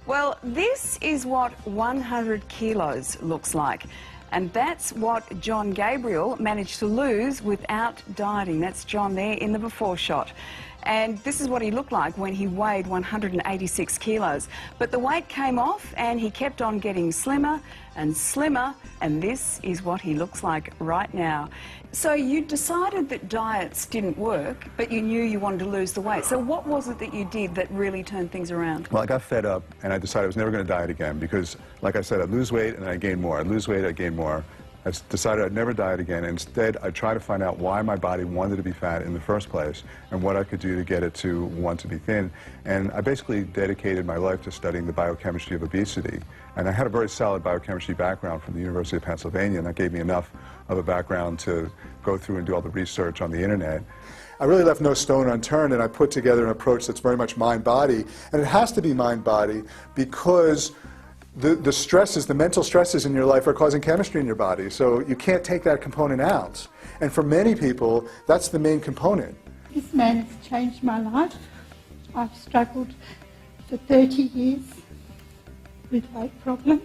Well, this is what 100 kilos looks like. And that's what Jon Gabriel managed to lose without dieting. That's Jon there in the before shot. And this is what he looked like when he weighed 186 kilos. But the weight came off and he kept on getting slimmer and slimmer, and this is what he looks like right now. So you decided that diets didn't work, but you knew you wanted to lose the weight. So what was it that you did that really turned things around? Well, I got fed up and I decided I was never going to diet again because, like I said, I'd lose weight and I'd gain more. I'd lose weight, I'd gain more. I decided I'd never diet again. Instead, I'd try to find out why my body wanted to be fat in the first place and what I could do to get it to want to be thin. And I basically dedicated my life to studying the biochemistry of obesity. And I had a very solid biochemistry background from the University of Pennsylvania, and that gave me enough of a background to go through and do all the research on the internet. I really left no stone unturned, and I put together an approach that's very much mind-body. And it has to be mind-body because the stresses, the mental stresses in your life are causing chemistry in your body, so you can't take that component out. And for many people, that's the main component. This man has changed my life. I've struggled for 30 years with weight problems.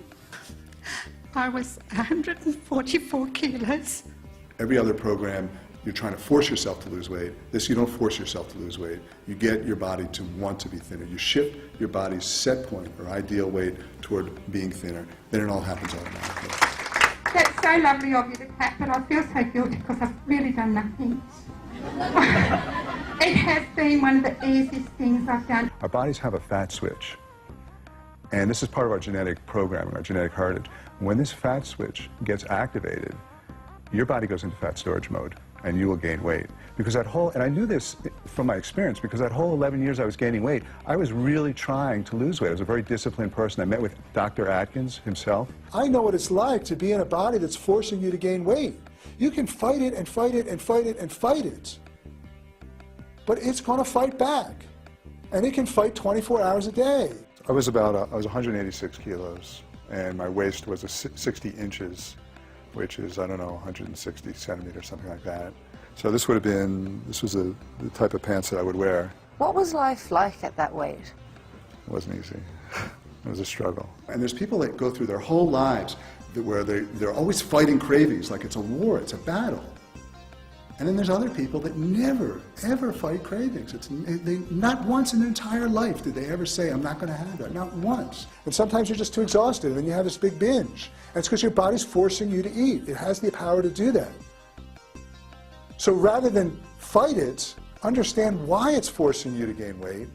I was 144 kilos. Every other program, you're trying to force yourself to lose weight. This, you don't force yourself to lose weight. You get your body to want to be thinner. You shift your body's set point or ideal weight toward being thinner. Then it all happens automatically. That's so lovely of you to clap, but I feel so guilty because I've really done nothing. It has been one of the easiest things I've done. Our bodies have a fat switch. And this is part of our genetic programming, our genetic heritage. When this fat switch gets activated, your body goes into fat storage mode, and you will gain weight. Because that whole, and I knew this from my experience, because that whole 11 years I was gaining weight, I was really trying to lose weight. I was a very disciplined person. I met with Dr. Atkins himself. I know what it's like to be in a body that's forcing you to gain weight. You can fight it and fight it and fight it and fight it. But it's going to fight back. And it can fight 24 hours a day. I was 186 kilos, and my waist was 60 inches. Which is, I don't know, 160 centimeters, something like that. So this was the type of pants that I would wear. What was life like at that weight? It wasn't easy. It was a struggle. And there's people that go through their whole lives where they're always fighting cravings, like it's a war, it's a battle. And then there's other people that never, ever fight cravings. Not once in their entire life did they ever say, I'm not going to have that, not once. And sometimes you're just too exhausted, and then you have this big binge. And it's because your body's forcing you to eat. It has the power to do that. So rather than fight it, understand why it's forcing you to gain weight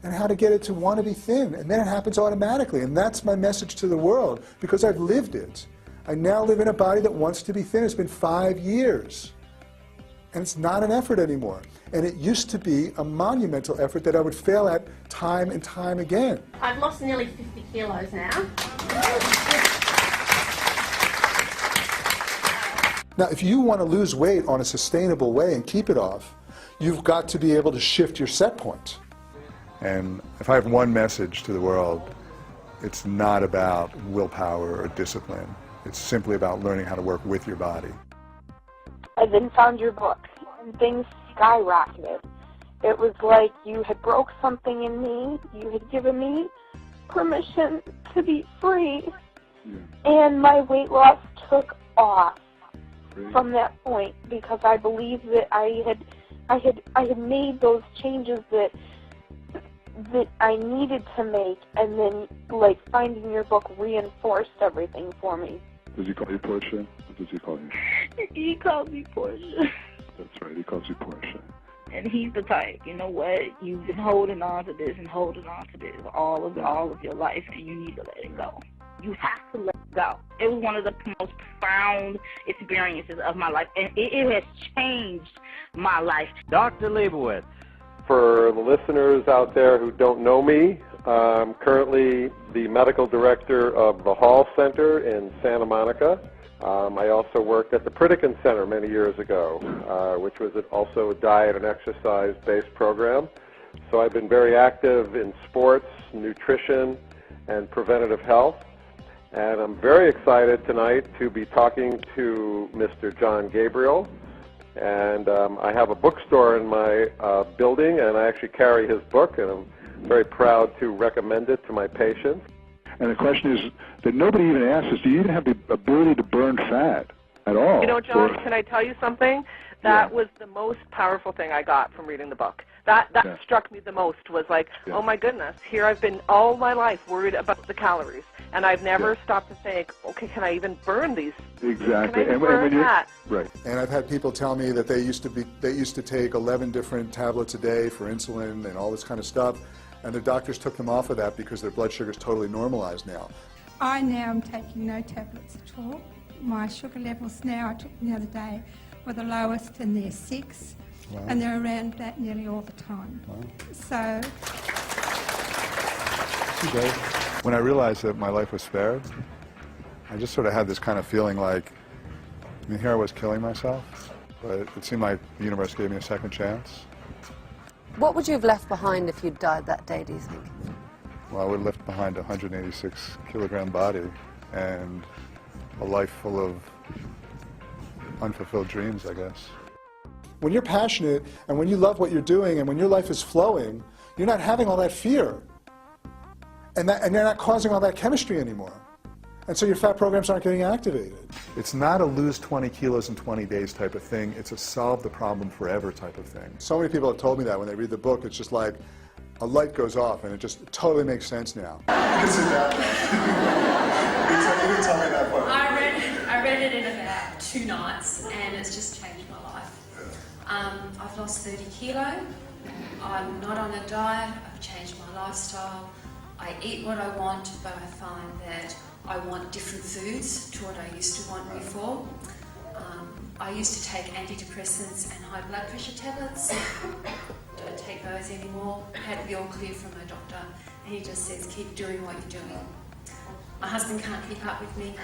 and how to get it to want to be thin. And then it happens automatically. And that's my message to the world, because I've lived it. I now live in a body that wants to be thin. It's been 5 years. And it's not an effort anymore. And it used to be a monumental effort that I would fail at time and time again. I've lost nearly 50 kilos now. Now, if you want to lose weight on a sustainable way and keep it off, you've got to be able to shift your set point. And if I have one message to the world, it's not about willpower or discipline. It's simply about learning how to work with your body. I then found your book, and things skyrocketed. It was like you had broke something in me. You had given me permission to be free, and my weight loss took off from that point, because I believed that I had made those changes that I needed to make, and then, like, finding your book reinforced everything for me. Does he call you Portia? Or does he call you? He calls me Portia. That's right, he calls you Portia. And he's the type, you know what, you've been holding on to this and holding on to this all of your life, and you need to let it go. You have to let it go. It was one of the most profound experiences of my life, and it has changed my life. Dr. Leibowitz. For the listeners out there who don't know me, I'm currently the medical director of the Hall Center in Santa Monica. I also worked at the Pritikin Center many years ago, which was also a diet and exercise-based program. So I've been very active in sports, nutrition, and preventative health. And I'm very excited tonight to be talking to Mr. Jon Gabriel. And I have a bookstore in my building, and I actually carry his book, and I'm very proud to recommend it to my patients. And the question is that nobody even asks is, do you even have the ability to burn fat at all? You know, John, can I tell you something? That was the most powerful thing I got from reading the book. That struck me the most, was like, oh my goodness, here I've been all my life worried about the calories, and I've never stopped to think, okay, can I even burn these? Exactly. Can I burn that? Right. And I've had people tell me that they used to take 11 different tablets a day for insulin and all this kind of stuff, and their doctors took them off of that because their blood sugar is totally normalized now. I now am taking no tablets at all. My sugar levels now, I took them the other day, were the lowest, and they're 6. Wow. And they're around that nearly all the time. Wow. So... When I realized that my life was spared, I just sort of had this kind of feeling like, I mean, here I was killing myself, but it seemed like the universe gave me a second chance. What would you have left behind if you'd died that day, do you think? Well, I would have left behind a 186-kilogram body and a life full of unfulfilled dreams, I guess. When you're passionate and when you love what you're doing and when your life is flowing, you're not having all that fear. And you're not causing all that chemistry anymore. And so your fat programs aren't getting activated. It's not a lose 20 kilos in 20 days type of thing. It's a solve the problem forever type of thing. So many people have told me that when they read the book, it's just like a light goes off and it just totally makes sense now. You can sit down. You can tell me that part. I read it in about 2 nights and it's just changed my life. I've lost 30 kilo. I'm not on a diet. I've changed my lifestyle. I eat what I want, but I find that I want different foods to what I used to want before. I used to take antidepressants and high blood pressure tablets. Don't take those anymore. Had the all clear from my doctor, and he just says, keep doing what you're doing. My husband can't keep up with me.